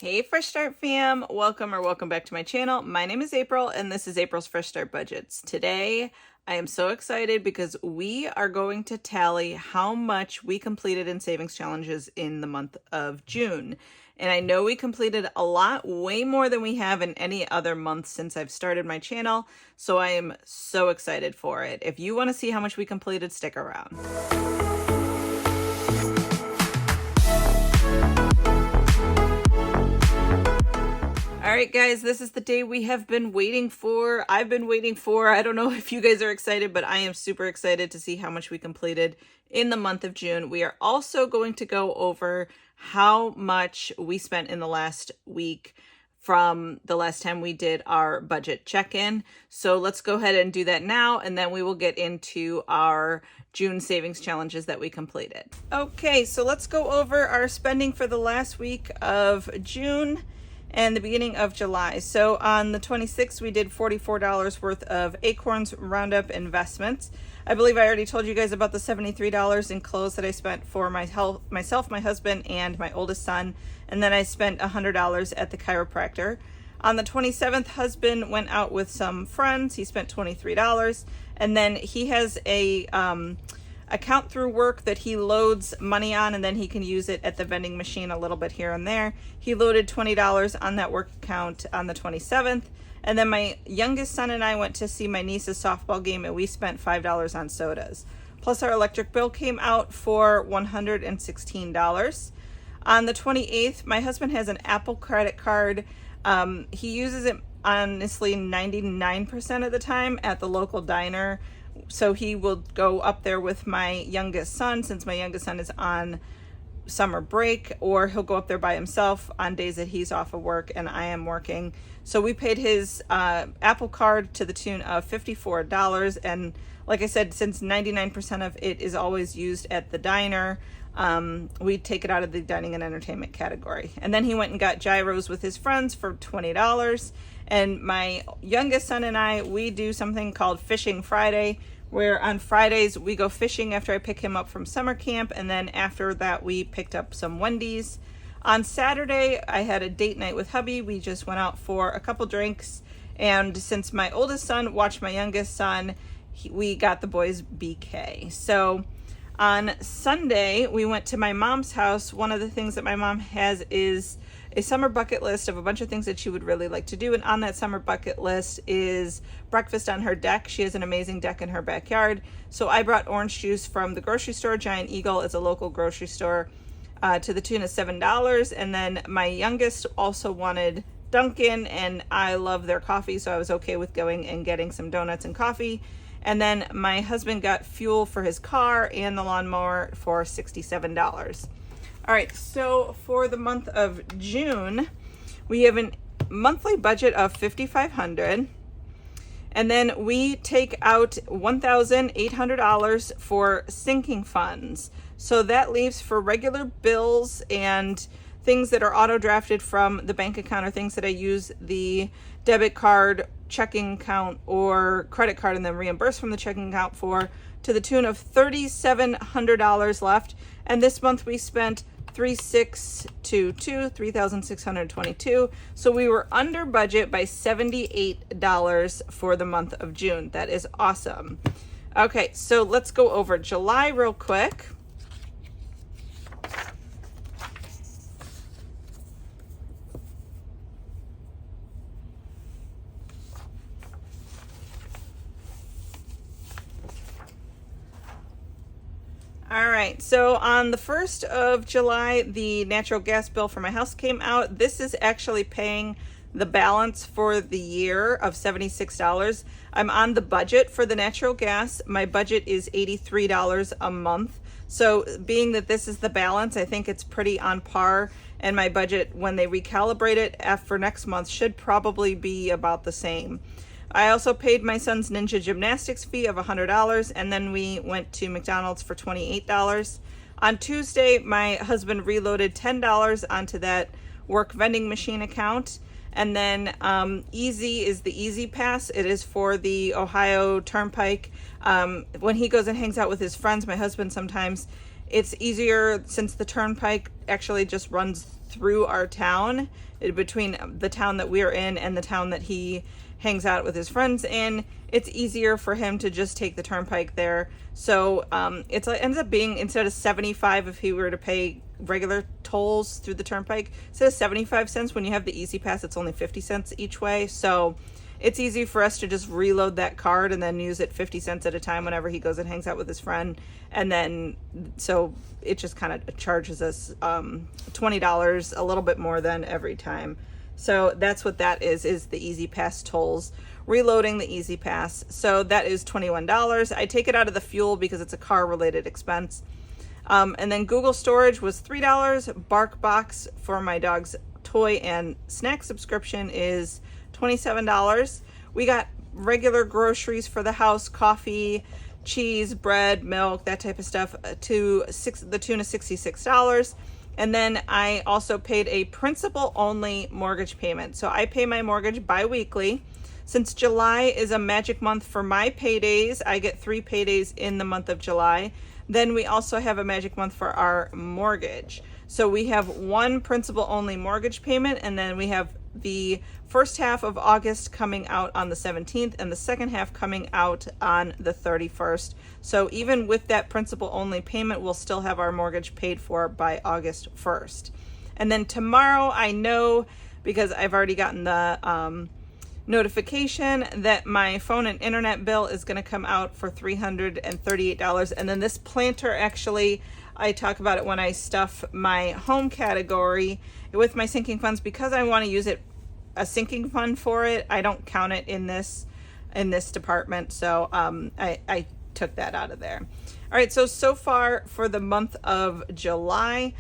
Hey Fresh Start fam, welcome back to my channel. My name is April and this is April's Fresh Start Budgets. Today I am so excited because we are going to tally how much we completed in savings challenges in the month of June. And I know we completed a lot, way more than we have in any other month since I've started my channel, so I am so excited for it. If you want to see how much we completed, stick around. All right, guys, this is the day we have been waiting for. I've been waiting for. I don't know if you guys are excited, but I am super excited to see how much we completed in the month of June. We are also going to go over how much we spent in the last week from the last time we did our budget check-in. So let's go ahead and do that now, and then we will get into our June savings challenges that we completed. Okay, so let's go over our spending for the last week of June and the beginning of July. So on the 26th, we did $44 worth of Acorns Roundup investments. I believe I already told you guys about the $73 in clothes that I spent for myself, my husband, and my oldest son. And then I spent $100 at the chiropractor. On the 27th, husband went out with some friends. He spent $23. And then he has a account through work that he loads money on, and then he can use it at the vending machine a little bit here and there. He loaded $20 on that work account on the 27th. And then my youngest son and I went to see my niece's softball game, and we spent $5 on sodas. Plus our electric bill came out for $116. On the 28th, my husband has an Apple credit card. He uses it honestly 99% of the time at the local diner. So he will go up there with my youngest son, since my youngest son is on summer break, or he'll go up there by himself on days that he's off of work and I am working. So we paid his Apple card to the tune of $54. And like I said, since 99% of it is always used at the diner, we take it out of the dining and entertainment category. And then he went and got gyros with his friends for $20. And my youngest son and I, we do something called Fishing Friday, where on Fridays we go fishing after I pick him up from summer camp, and then after that we picked up some Wendy's. On Saturday, I had a date night with hubby. We just went out for a couple drinks, and since my oldest son watched my youngest son, we got the boys BK. So on Sunday, we went to my mom's house. One of the things that my mom has is a summer bucket list of a bunch of things that she would really like to do. And on that summer bucket list is breakfast on her deck. She has an amazing deck in her backyard. So I brought orange juice from the grocery store. Giant Eagle is a local grocery store, to the tune of $7. And then my youngest also wanted Dunkin', and I love their coffee, so I was okay with going and getting some donuts and coffee. And then my husband got fuel for his car and the lawnmower for $67. All right, so for the month of June, we have a monthly budget of $5,500, and then we take out $1,800 for sinking funds. So that leaves for regular bills and things that are auto drafted from the bank account, or things that I use the debit card, checking account, or credit card and then reimburse from the checking account for, to the tune of $3,700 left. And this month we spent $3,622. So we were under budget by $78 for the month of June. That is awesome. Okay, so let's go over July real quick. All right, so on the 1st of July, the natural gas bill for my house came out. This is actually paying the balance for the year of $76. I'm on the budget for the natural gas. My budget is $83 a month. So being that this is the balance, I think it's pretty on par. And my budget, when they recalibrate it for next month, should probably be about the same. I also paid my son's ninja gymnastics fee of $100, and then we went to McDonald's for $28. On Tuesday, my husband reloaded $10 onto that work vending machine account. And then Easy is the Easy Pass. It is for the Ohio Turnpike. When he goes and hangs out with his friends, my husband sometimes, it's easier since the Turnpike actually just runs through our town, between the town that we're in and the town that he hangs out with his friends in. It's easier for him to just take the turnpike there. So it ends up being, instead of 75 if he were to pay regular tolls through the turnpike, instead of 75 cents, when you have the Easy Pass, it's only 50 cents each way. So it's easy for us to just reload that card and then use it 50 cents at a time whenever he goes and hangs out with his friend. And then, so it just kind of charges us $20, a little bit more than every time. So that's what that is the Easy Pass tolls, reloading the Easy Pass. So that is $21. I take it out of the fuel because it's a car related expense. And then Google storage was $3. BarkBox for my dog's toy and snack subscription is $27. We got regular groceries for the house, coffee, cheese, bread, milk, that type of stuff, to the tune of $66. And then I also paid a principal only mortgage payment. So I pay my mortgage bi-weekly. Since July is a magic month for my paydays, I get 3 paydays in the month of July. Then we also have a magic month for our mortgage. So we have one principal only mortgage payment, and then we have the first half of August coming out on the 17th and the second half coming out on the 31st. So even with that principal only payment, we'll still have our mortgage paid for by August 1st. And then tomorrow, I know, because I've already gotten the notification, that my phone and internet bill is going to come out for $338. And then this planter, actually, I talk about it when I stuff my home category with my sinking funds, because I want to use it, a sinking fund for it. I don't count it in this department. So I took that out of there. All right. So far for the month of July,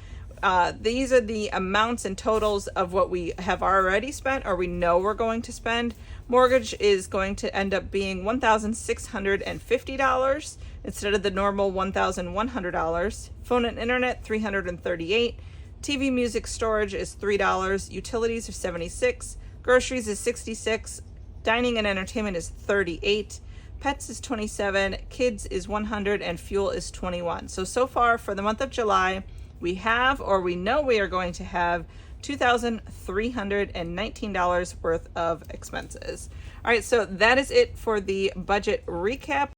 these are the amounts and totals of what we have already spent or we know we're going to spend. Mortgage is going to end up being $1,650 instead of the normal $1,100. Phone and internet, $338. TV, music, storage is $3. Utilities are $76. Groceries is $66. Dining and entertainment is $38. Pets is $27. Kids is $100, and fuel is $21. So far for the month of July, we have, or we know we are going to have, $2,319 worth of expenses. All right, so that is it for the budget recap.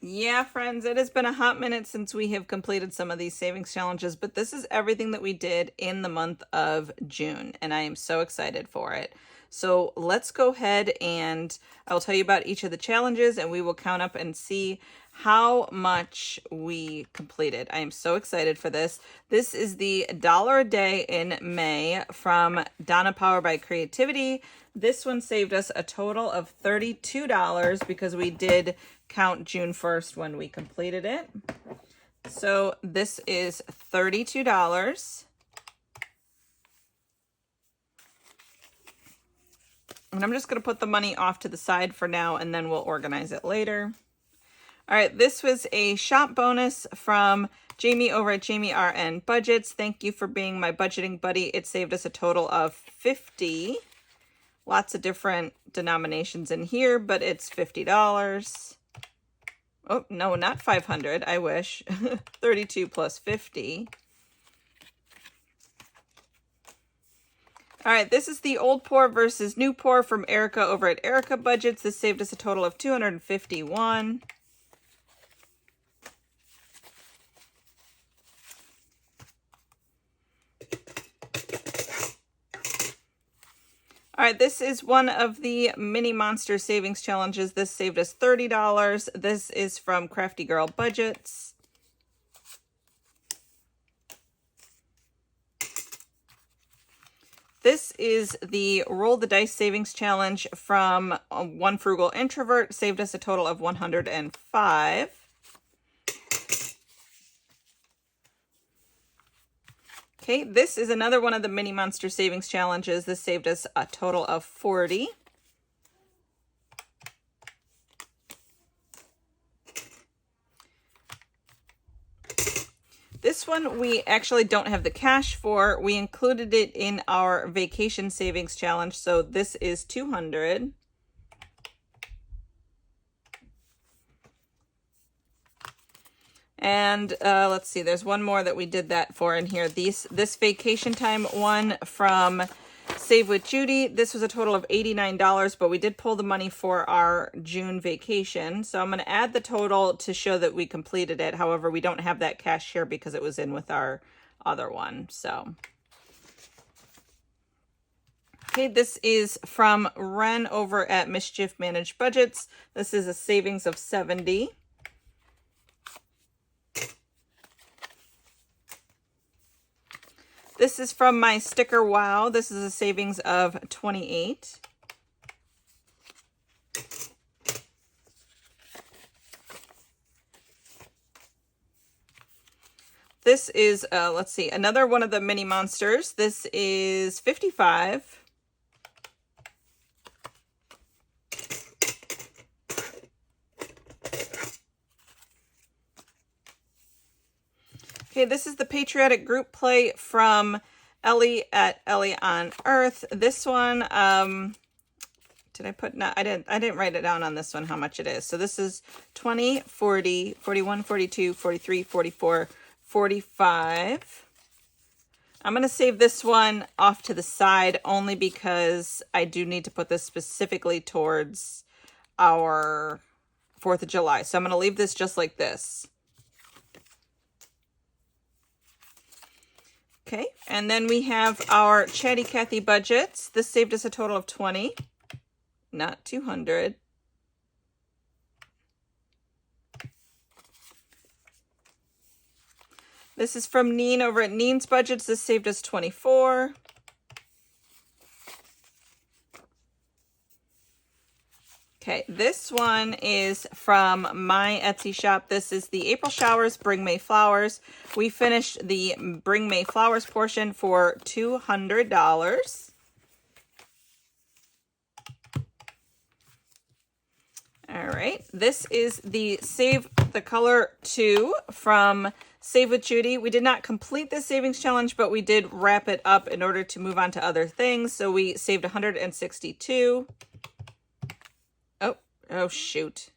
Yeah, friends, it has been a hot minute since we have completed some of these savings challenges, but this is everything that we did in the month of June, and I am so excited for it. So let's go ahead and I'll tell you about each of the challenges, and we will count up and see how much we completed. I am so excited for this. This is the $1 a day in May from Donna Power by Creativity. This one saved us a total of $32 because we did count June 1st when we completed it. So this is $32. And I'm just going to put the money off to the side for now, and then we'll organize it later. All right, this was a shop bonus from Jamie over at Jamie RN Budgets. Thank you for being my budgeting buddy. It saved us a total of $50. Lots of different denominations in here, but it's $50. Oh, no, not 500. I wish. 32 plus 50. All right, this is the old pour versus new pour from Erica over at Erica Budgets. This saved us a total of $251. All right, this is one of the mini monster savings challenges. This saved us $30. This is from Crafty Girl Budgets. This is the Roll the Dice Savings Challenge from One Frugal Introvert. Saved us a total of $105. Okay, this is another one of the Mini Monster Savings Challenges. This saved us a total of $40. This one we actually don't have the cash for. We included it in our Vacation Savings Challenge, so this is $200. And let's see, there's one more that we did that for in here. This vacation time one from Save with Judy. This was a total of $89, but we did pull the money for our June vacation. So I'm going to add the total to show that we completed it. However, we don't have that cash here because it was in with our other one. So, okay, this is from Ren over at Mischief Managed Budgets. This is a savings of $70. This is from my sticker Wow. This is a savings of $28. This is, let's see, another one of the mini monsters. This is $55. Okay, this is the Patriotic Group Play from Ellie at Ellie on Earth. This one, did I put, no, I didn't write it down on this one how much it is. So this is 20, 40, 41, 42, 43, 44, 45. I'm going to save this one off to the side only because I do need to put this specifically towards our 4th of July. So I'm going to leave this just like this. Okay, and then we have our Chatty Cathy Budgets. This saved us a total of 20, not 200. This is from Neen over at Neen's Budgets. This saved us 24. Okay, this one is from my Etsy shop. This is the April Showers Bring May Flowers. We finished the Bring May Flowers portion for $200. All right, this is the Save the Color 2 from Save with Judy. We did not complete this savings challenge, but we did wrap it up in order to move on to other things. So we saved 162. Oh, shoot.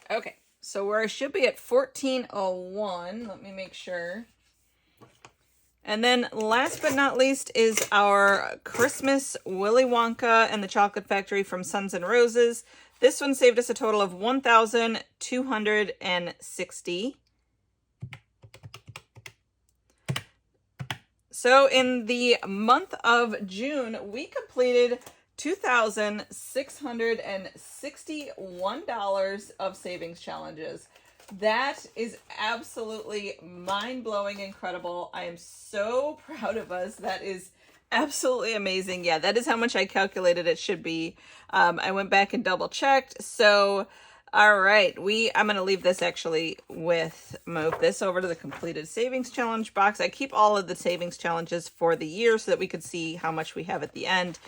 Okay, so where I should be at 1401, let me make sure. And then last but not least is our Christmas Willy Wonka and the Chocolate Factory from Suns and Roses. This one saved us a total of $1,260. So in the month of June, we completed $2,661 of savings challenges. That is absolutely mind-blowing, incredible. I am so proud of us. That is absolutely amazing. Yeah, that is how much I calculated it should be. I went back and double checked. So, all right, I'm going to leave this actually move this over to the completed savings challenge box. I keep all of the savings challenges for the year so that we could see how much we have at the end.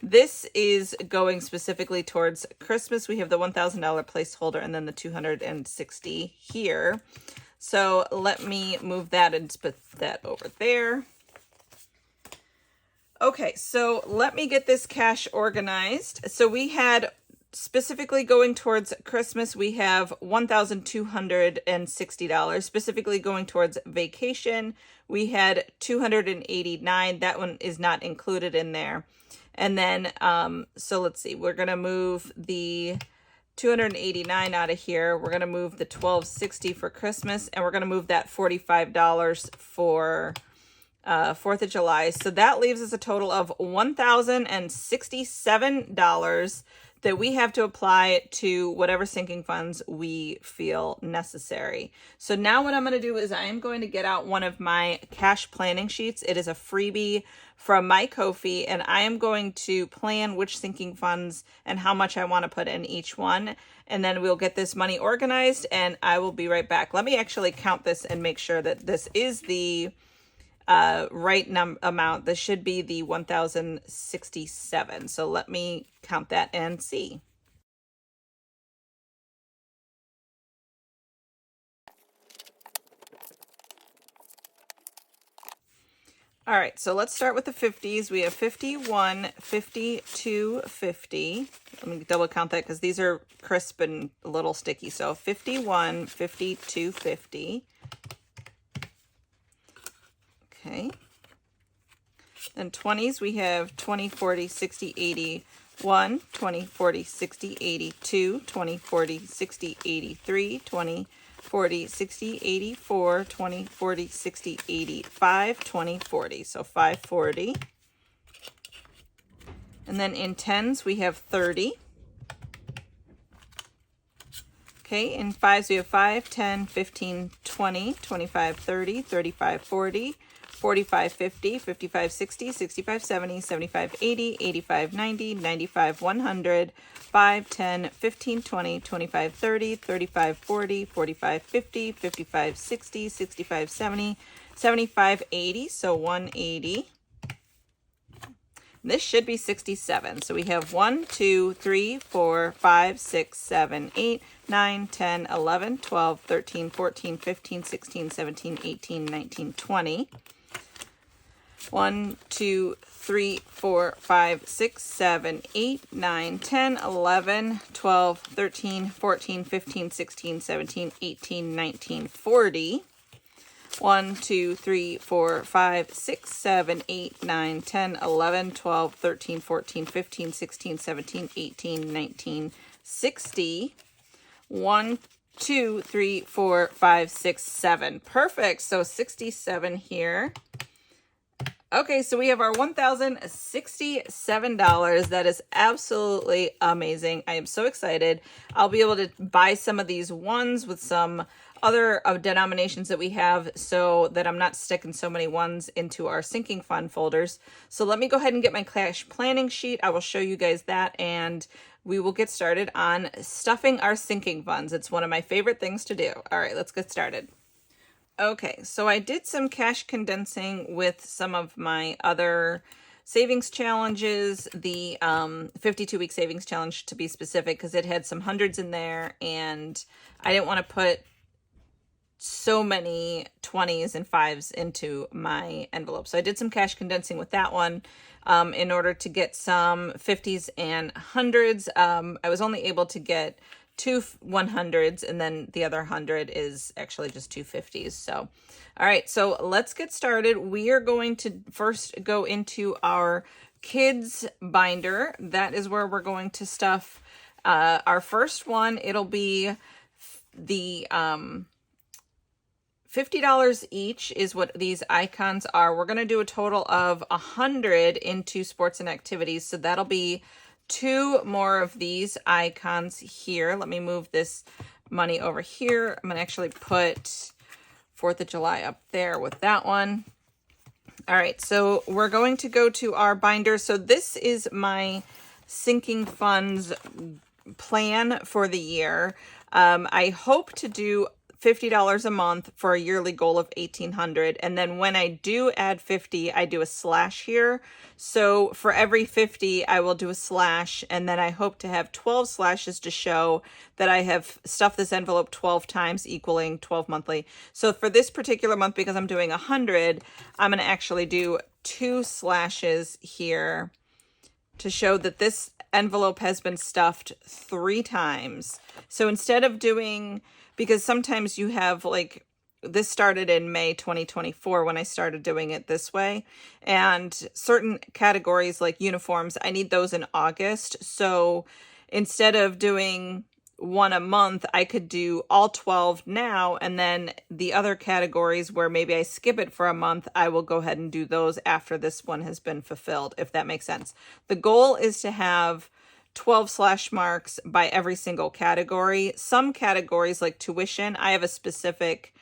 This is going specifically towards Christmas. We have the $1,000 placeholder and then the $260 here. So let me move that and put that over there. Okay, so let me get this cash organized. So we had specifically going towards Christmas, we have $1,260. Specifically going towards vacation, we had $289. That one is not included in there. And then, so let's see, we're going to move the $289 out of here. We're going to move the $1,260 for Christmas, and we're going to move that $45 for 4th of July. So that leaves us a total of $1,067 that we have to apply to whatever sinking funds we feel necessary. So now what I'm going to do is I am going to get out one of my cash planning sheets. It is a freebie from my Ko-fi, and I am going to plan which sinking funds and how much I want to put in each one. And then we'll get this money organized, and I will be right back. Let me actually count this and make sure that this is the right amount. This should be the 1,067. So let me count that and see. All right, so let's start with the 50s. We have 51, 52, 50. Let me double count that because these are crisp and a little sticky. So 51, 52, 50. Okay. Then 20s, we have 20, 40, 60, 80. 1, 20, 40, 60, 82, 20, 40, 60, 83, 20, 40, 60, 84, 20, 40, 60, 85, 20, 40. So 540. And then in tens, we have 30. Okay, in fives, we have 5, 10, 15, 20, 25, 30, 35, 40, 45, 50, 55, 60, 65, 70, 75, 80, 85, 90, 95, 100, 5, 10, 15, 20, 25, 30, 35, 40, 45, 50, 55, 60, 65, 70, 75, 80, so 180. This should be 67. So we have 1, 2, 3, 4, 5, 6, 7, 8, 9, 10, 11, 12, 13, 14, 15, 16, 17, 18, 19, 20. 1, 2, 3, 4, 5, 6, 7, 8, 9, 10, 11, 12, 13, 14, 15, 16, 17, 18, 19, 40. 1, 2, 3, 4, 5, 6, 7, 8, 9, 10, 11, 12, 13, 14, 15, 16, 17, 18, 19, 60. 1, 2, 3, 4, 5, 6, 7. Perfect. So 67 here. Okay, so we have our $1,067. That is absolutely amazing. I am so excited. I'll be able to buy some of these ones with some other denominations that we have so that I'm not sticking so many ones into our sinking fund folders. So let me go ahead and get my cash planning sheet. I will show you guys that, and we will get started on stuffing our sinking funds. It's one of my favorite things to do. All right, let's get started. Okay, so I did some cash condensing with some of my other savings challenges, the 52-week savings challenge to be specific, because it had some hundreds in there, and I didn't want to put so many 20s and 5s into my envelope. So I did some cash condensing with that one in order to get some 50s and 100s. I was only able to get 2 100s, and then the other 100 is actually just 2 50s. So, all right, so let's get started. We are going to first go into our kids binder. That is where we're going to stuff our first one. It'll be the $50 each is what these icons are. We're going to do a total of 100 into sports and activities. So that'll be 2 more of these icons here. Let me move this money over here. I'm going to actually put 4th of July up there with that one. All right, so we're going to go to our binder. So this is my sinking funds plan for the year. I hope to do $50 a month for a yearly goal of $1,800. And then when I do add 50, I do a slash here. So for every 50, I will do a slash. And then I hope to have 12 slashes to show that I have stuffed this envelope 12 times, equaling 12 monthly. So for this particular month, because I'm doing 100, I'm going to actually do 2 slashes here to show that this envelope has been stuffed 3 times. So instead of doing, because sometimes you have like, this started in May 2024 when I started doing it this way, and certain categories like uniforms, I need those in August. So instead of doing 1 a month, I could do all 12 now, and then the other categories where maybe I skip it for a month, I will go ahead and do those after this one has been fulfilled, if that makes sense. The goal is to have 12 slash marks by every single category. Some categories like tuition, I have a specific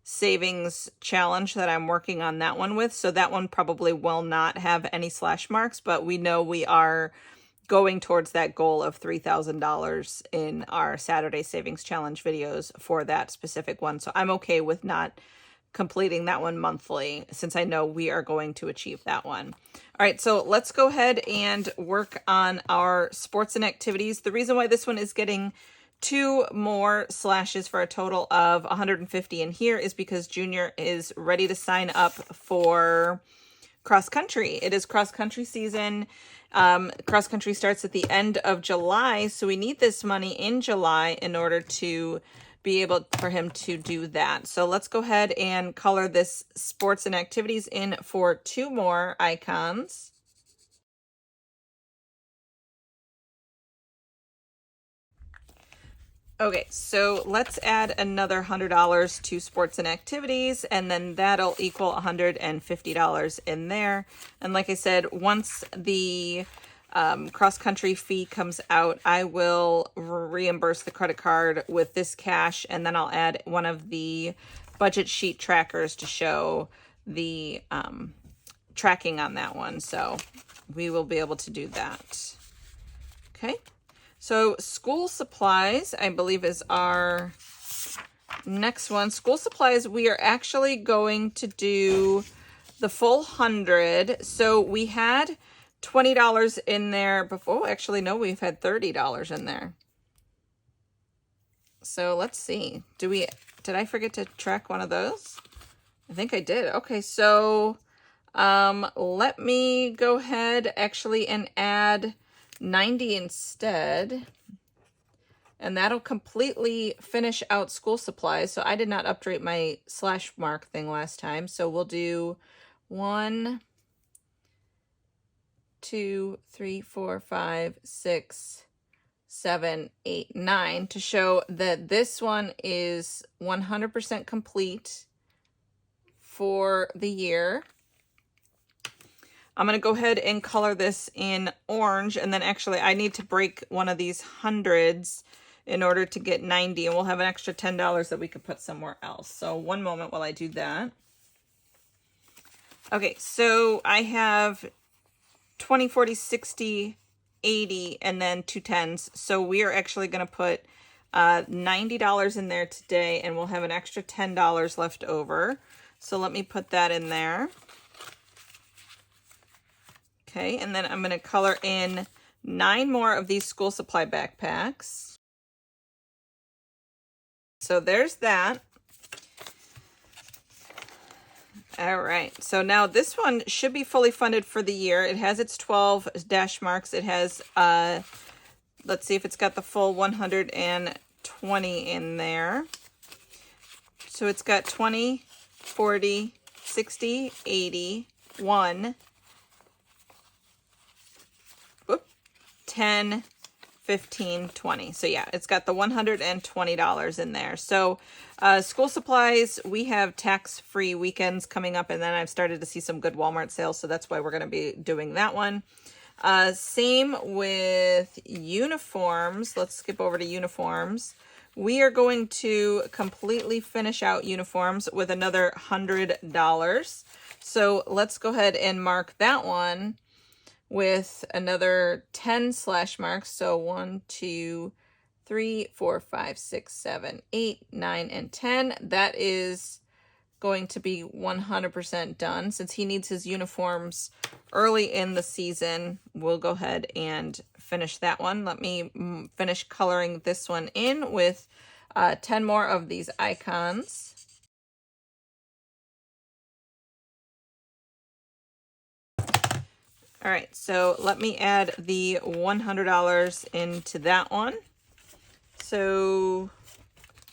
savings challenge that I'm working on that one with. So that one probably will not have any slash marks, but we know we are going towards that goal of $3,000 in our Saturday savings challenge videos for that specific one. So I'm okay with not completing that one monthly, since I know we are going to achieve that one. All right, so let's go ahead and work on our sports and activities. The reason why this one is getting 2 more slashes for a total of 150 in here is because Junior is ready to sign up for cross country. It is cross country season. Cross country starts at the end of July, so we need this money in July in order to be able for him to do that. So let's go ahead and color this sports and activities in for 2 more icons. Okay, so let's add another $100 to sports and activities, and then that'll equal $150 in there. And like I said, once the cross-country fee comes out, I will reimburse the credit card with this cash, and then I'll add one of the budget sheet trackers to show the tracking on that one. So we will be able to do that. Okay. So school supplies, I believe, is our next one. School supplies, we are actually going to do the full 100. So we had $20 in there before. Actually, no, we've had $30 in there. So let's see. Did I forget to track one of those? I think I did. Okay, so let me go ahead actually and add 90 instead, and that'll completely finish out school supplies. So I did not update my slash mark thing last time, so we'll do 1, 2, 3, 4, 5, 6, 7, 8, 9 to show that this one is 100% complete for the year. I'm going to go ahead and color this in orange, and then actually I need to break one of these hundreds in order to get 90, and we'll have an extra $10 that we could put somewhere else. So one moment while I do that. Okay, so I have 20, 40, 60, 80, and then 2 10s. So we are actually going to put $90 in there today, and we'll have an extra $10 left over. So let me put that in there. Okay, and then I'm going to color in 9 more of these school supply backpacks. So there's that. All right, so now this one should be fully funded for the year. It has its 12 dash marks. It has, let's see if it's got the full 120 in there. So it's got 20, 40, 60, 80, 1, 10, 15, 20. So yeah, it's got the $120 in there. So school supplies, we have tax-free weekends coming up, and then I've started to see some good Walmart sales, so that's why we're going to be doing that one. Same with uniforms. Let's skip over to uniforms. We are going to completely finish out uniforms with another $100. So let's go ahead and mark that one with another 10 slash marks. So 1, 2, 3, 4, 5, 6, 7, 8, 9, and 10. That is going to be 100% done. Since he needs his uniforms early in the season, we'll go ahead and finish that one. Let me finish coloring this one in with 10 more of these icons. All right, so let me add the $100 into that one. So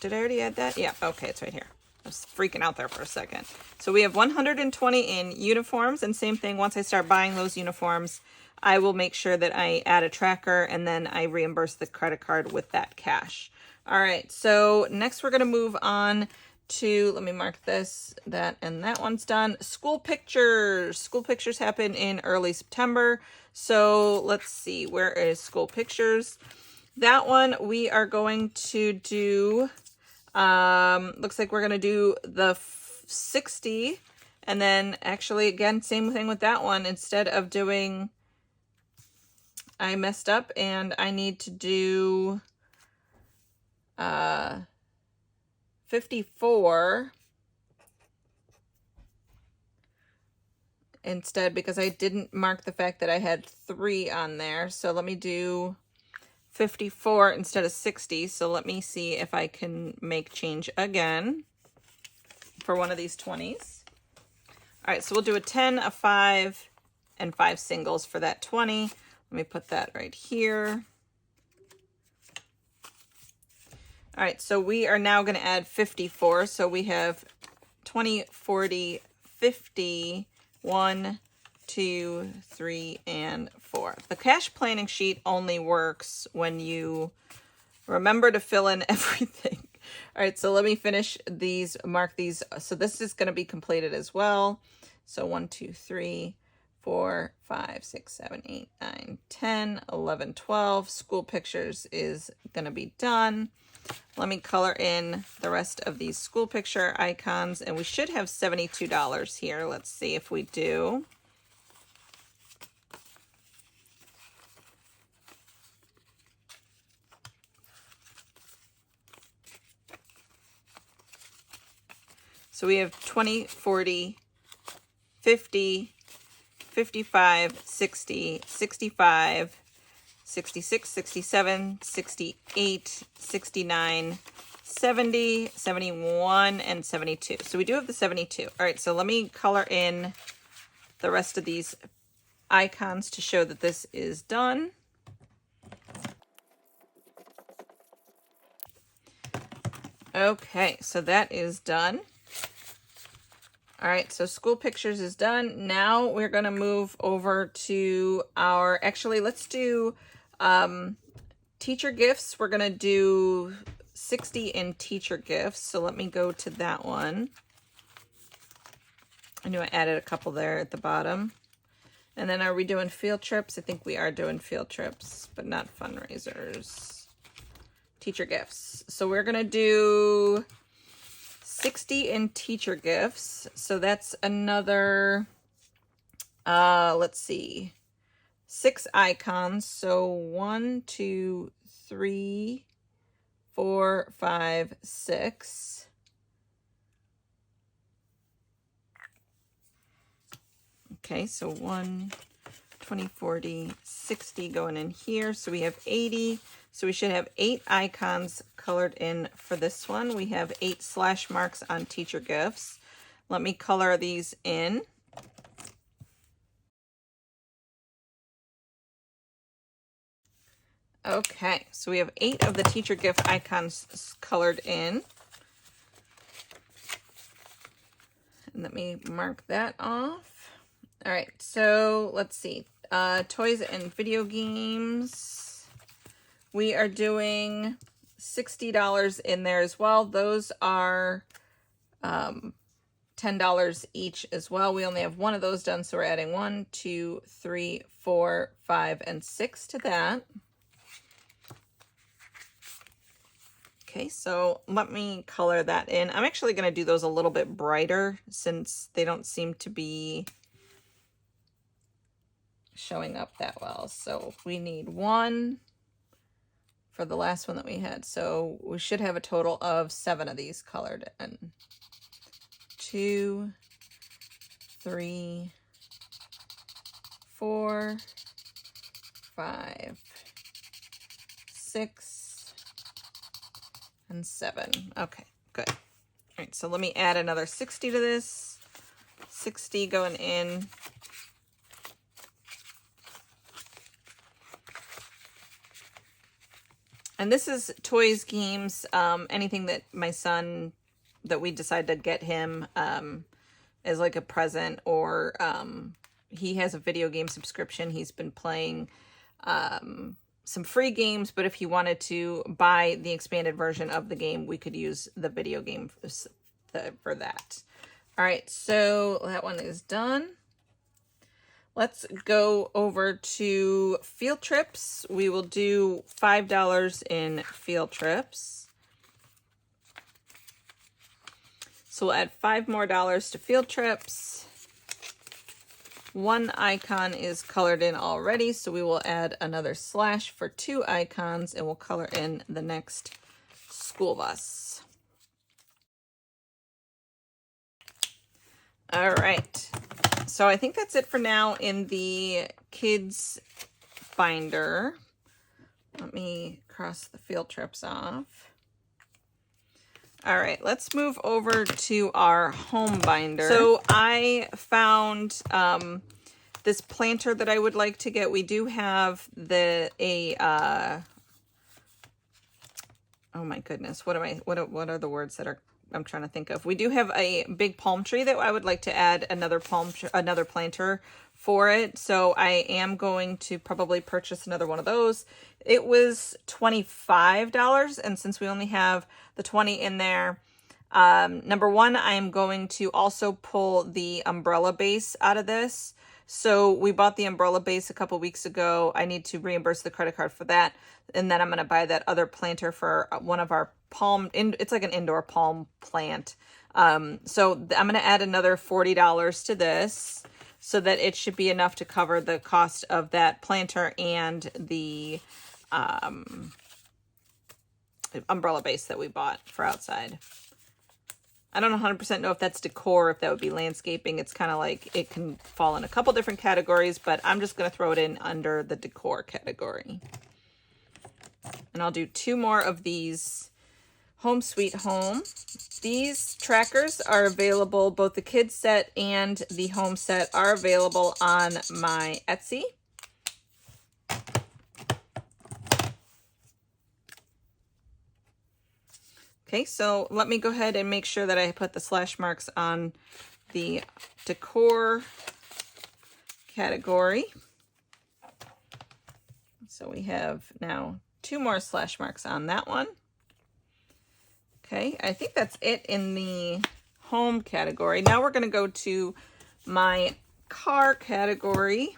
did I already add that? Yeah, okay, it's right here. I was freaking out there for a second. So we have 120 in uniforms, and same thing, once I start buying those uniforms, I will make sure that I add a tracker, and then I reimburse the credit card with that cash. All right, so next we're gonna move on to, let me mark this, that, and that one's done. School pictures. School pictures happen in early September. So let's see, where is school pictures? That one we are going to do, looks like we're going to do the 60. And then actually, again, same thing with that one. Instead of doing, I messed up and I need to do 54 instead, because I didn't mark the fact that I had 3 on there. So let me do 54 instead of 60. So let me see if I can make change again for one of these 20s. All right, so we'll do a 10, a 5, and 5 singles for that 20. Let me put that right here. All right, so we are now going to add 54. So we have 20, 40, 50, 1, 2, 3, and 4. The cash planning sheet only works when you remember to fill in everything. All right, so let me finish these, mark these. So this is going to be completed as well. So 1, 2, 3, 4, 5, 6, 7, 8, 9, 10, 11, 12. School pictures is going to be done. Let me color in the rest of these school picture icons, and we should have $72 here. Let's see if we do. So we have 20, 40, 50, 55, 60, 65, 66, 67, 68, 69, 70, 71, and 72. So we do have the 72. All right, so let me color in the rest of these icons to show that this is done. Okay, so that is done. All right, so school pictures is done. Now we're going to move over to our, actually, let's do teacher gifts. We're going to do 60 in teacher gifts. So let me go to that one. I knew I added a couple there at the bottom. And then are we doing field trips? I think we are doing field trips, but not fundraisers. Teacher gifts. So we're going to do 60 in teacher gifts. So that's another, let's see, 6 icons. So 1, 2, 3, 4, 5, 6. Okay, so 1, 20, 40, 60 going in here. So we have 80. So we should have 8 icons colored in for this one. We have 8 slash marks on teacher gifts. Let me color these in. Okay, so we have 8 of the teacher gift icons colored in. And let me mark that off. All right, so let's see. Toys and video games. We are doing $60 in there as well. Those are $10 each as well. We only have one of those done, so we're adding 1, 2, 3, 4, 5, and 6 to that. Okay, so let me color that in. I'm actually going to do those a little bit brighter since they don't seem to be showing up that well. So we need 1 for the last one that we had. So we should have a total of 7 of these colored in. 2, 3, 4, 5, 6, and 7. Okay, good. All right, so let me add another 60 to this. 60 going in. And this is toys, games, anything that my son, that we decide to get him as like a present, or he has a video game subscription. He's been playing some free games, but if he wanted to buy the expanded version of the game, we could use the video game for that. All right, so that one is done. Let's go over to field trips. We will do $5 in field trips. So we'll add $5 more to field trips. 1 icon is colored in already, so we will add another slash for 2 icons, and we'll color in the next school bus. All right. So I think that's it for now in the kids binder. Let me cross the field trips off. All right, let's move over to our home binder. So I found this planter that I would like to get. We do have oh my goodness, what are the words that I'm trying to think of? We do have a big palm tree that I would like to add another planter for it. So I am going to probably purchase another one of those. It was $25, and since we only have the 20 in there, number one, I am going to also pull the umbrella base out of this. So we bought the umbrella base a couple weeks ago. I need to reimburse the credit card for that. And then I'm going to buy that other planter for one of our it's like an indoor palm plant. So I'm going to add another $40 to this so that it should be enough to cover the cost of that planter and the umbrella base that we bought for outside. I don't 100% know if that's decor, if that would be landscaping. It's kind of like it can fall in a couple different categories, but I'm just going to throw it in under the decor category. And I'll do 2 more of these Home Sweet Home. These trackers are available, both the kids set and the home set are available on my Etsy. Okay, so let me go ahead and make sure that I put the slash marks on the decor category. So we have now 2 more slash marks on that one. Okay, I think that's it in the home category. Now we're going to go to my car category.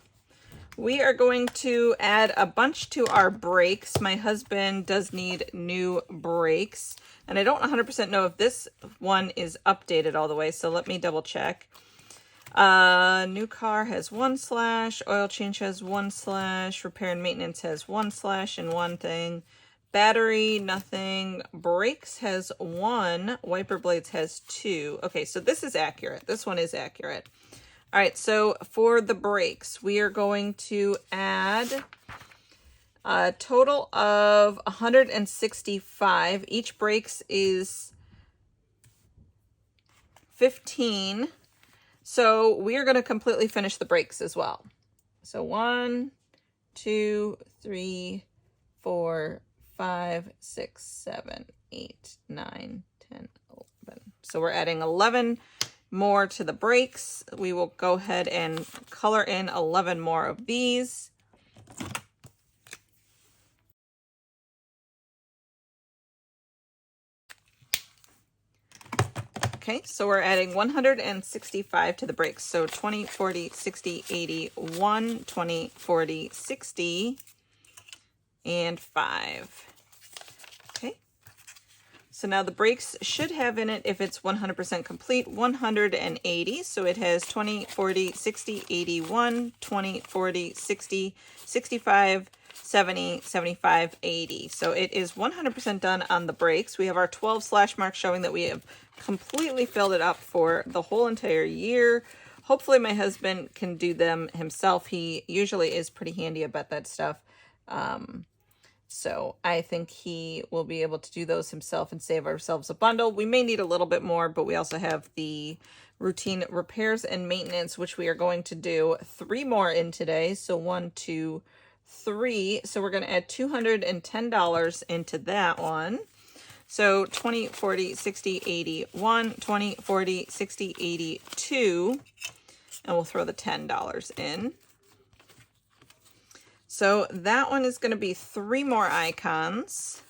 We are going to add a bunch to our brakes. My husband does need new brakes, and I don't 100% know if this one is updated all the way, so let me double check. New car has 1 slash, oil change has 1 slash, repair and maintenance has 1 slash and 1 thing. Battery, nothing. Brakes has 1. Wiper blades has 2. Okay, so this is accurate. This one is accurate. All right, so for the brakes, we are going to add a total of 165. Each brakes is 15. So we are going to completely finish the brakes as well. So 1, 2, 3, 4, 5, 6, 7, 8, 9, 10, 11. So we're adding 11 more to the brakes. We will go ahead and color in 11 more of these. Okay, so we're adding 165 to the brakes. So 20, 40, 60, 80, 1, 20, 40, 60, and 5. Okay. So now the brakes should have in it, if it's 100% complete, 180. So it has 20, 40, 60, 81, 20, 40, 60, 65, 70, 75, 80. So it is 100% done on the brakes. We have our 12 slash marks showing that we have completely filled it up for the whole entire year. Hopefully my husband can do them himself. He usually is pretty handy about that stuff. So I think he will be able to do those himself and save ourselves a bundle. We may need a little bit more, but we also have the routine repairs and maintenance, which we are going to do 3 more in today. So 1, 2, 3. So we're going to add $210 into that one. So 20, 40, 60, 80, 1, 20, 40, 60, 80, 2. And we'll throw the $10 in. So that one is going to be 3 more icons.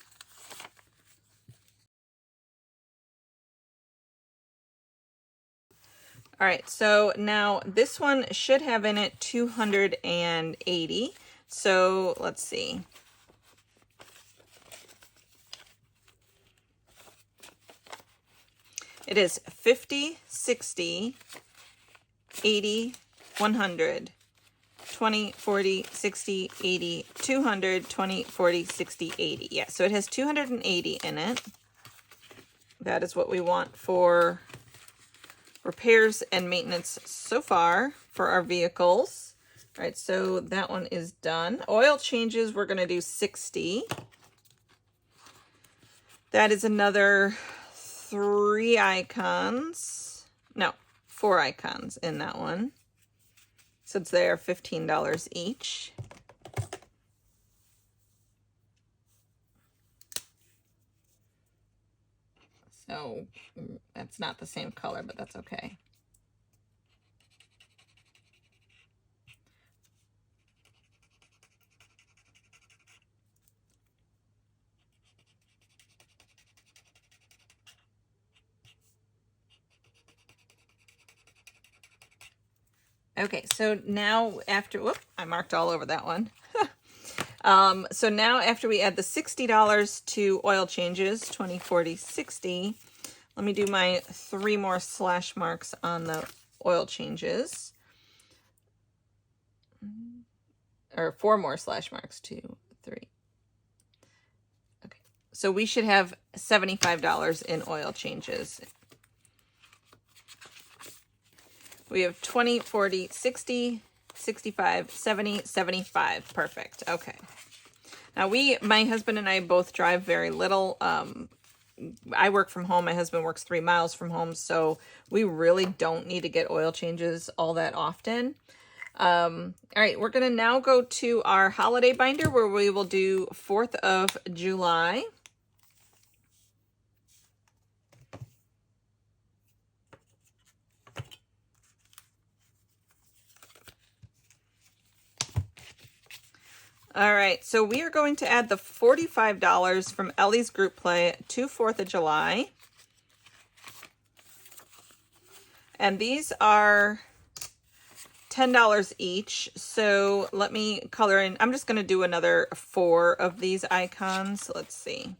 All right, so now this one should have in it 280. So let's see. It is 50, 60, 80, 100. 20, 40, 60, 80, 200, 20, 40, 60, 80. Yeah, so it has 280 in it. That is what we want for repairs and maintenance so far for our vehicles. All right, so that one is done. Oil changes, we're going to do 60. That is another 4 icons in that one, since they are $15 each. So that's not the same color, but that's okay. Okay, so now after, whoop, I marked all over that one. So now after we add the $60 to oil changes, 20, 40, 60, let me do my 3 more slash marks on the oil changes. Or 4 more slash marks, 2, 3. Okay, so we should have $75 in oil changes. We have 20, 40, 60, 65, 70, 75. Perfect. Okay. Now my husband and I both drive very little. I work from home. My husband works 3 miles from home. So we really don't need to get oil changes all that often. All right. We're going to now go to our holiday binder where we will do 4th of July. All right, so we are going to add the $45 from Ellie's group play to 4th of July. And these are $10 each. So let me color in. I'm just going to do another 4 of these icons. Let's see.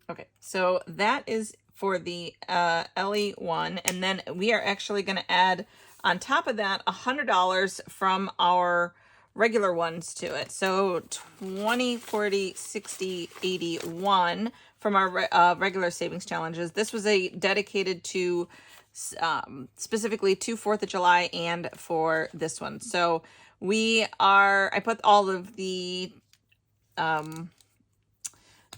Okay, so that is for the Ellie one, and then we are actually going to add on top of that $100 from our regular ones to it. So 20, 40, 60, 81 from our regular savings challenges. This was a dedicated to specifically to 4th of July and for this one. So I put all of the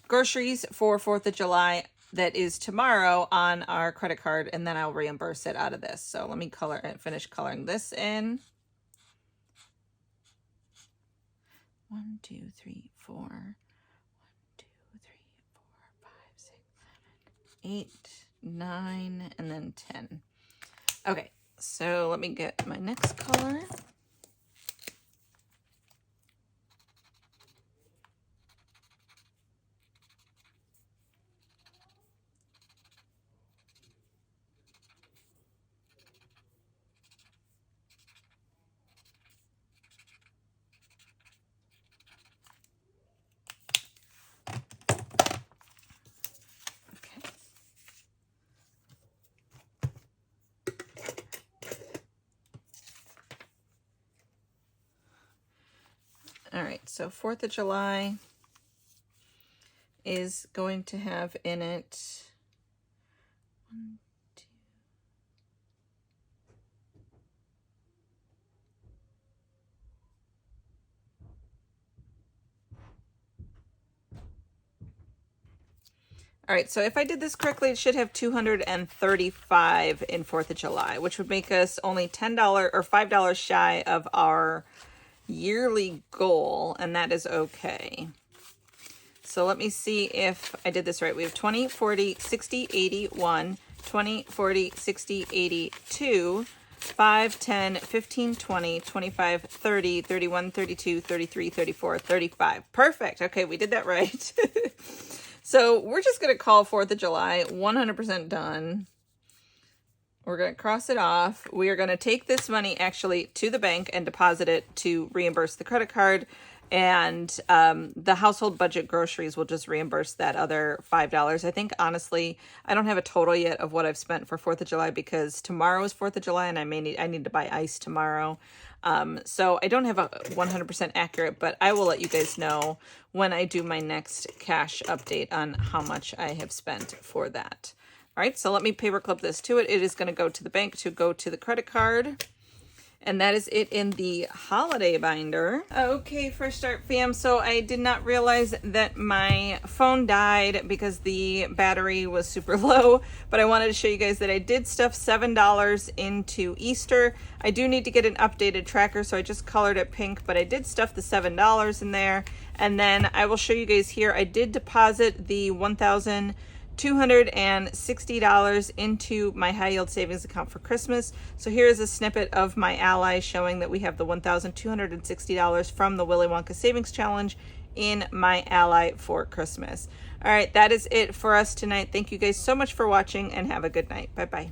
groceries for 4th of July that is tomorrow on our credit card, and then I'll reimburse it out of this. So let me finish coloring this in. 1, 2, 3, 4. 1, 2, 3, 4, 5, 6, 7, 8, 9, and then 10. Okay, so let me get my next color. All right, so 4th of July is going to have in it 1, 2. All right, so if I did this correctly, it should have 235 in 4th of July, which would make us only $10 or $5 shy of our yearly goal, and that is okay. So let me see if I did this right. We have 20, 40, 60, 81, 20, 40, 60, 82, 5, 10, 15, 20, 25, 30, 31, 32, 33, 34, 35. Perfect. Okay, we did that right. So we're just going to call 4th of July 100% done. We're going to cross it off. We are going to take this money actually to the bank and deposit it to reimburse the credit card. And the household budget groceries will just reimburse that other $5. I think, honestly, I don't have a total yet of what I've spent for 4th of July because tomorrow is 4th of July and I need to buy ice tomorrow. So I don't have a 100% accurate, but I will let you guys know when I do my next cash update on how much I have spent for that. All right, so let me paperclip this to it. It is going to go to the bank to go to the credit card. And that is it in the holiday binder. Okay, Fresh Start fam. So I did not realize that my phone died because the battery was super low, but I wanted to show you guys that I did stuff $7 into Easter. I do need to get an updated tracker, so I just colored it pink, but I did stuff the $7 in there. And then I will show you guys here, I did deposit the $1,260 into my high yield savings account for Christmas. So here's a snippet of my ally showing that we have the $1,260 from the Willy Wonka Savings Challenge in my ally for Christmas. All right, that is it for us tonight. Thank you guys so much for watching and have a good night. Bye-bye.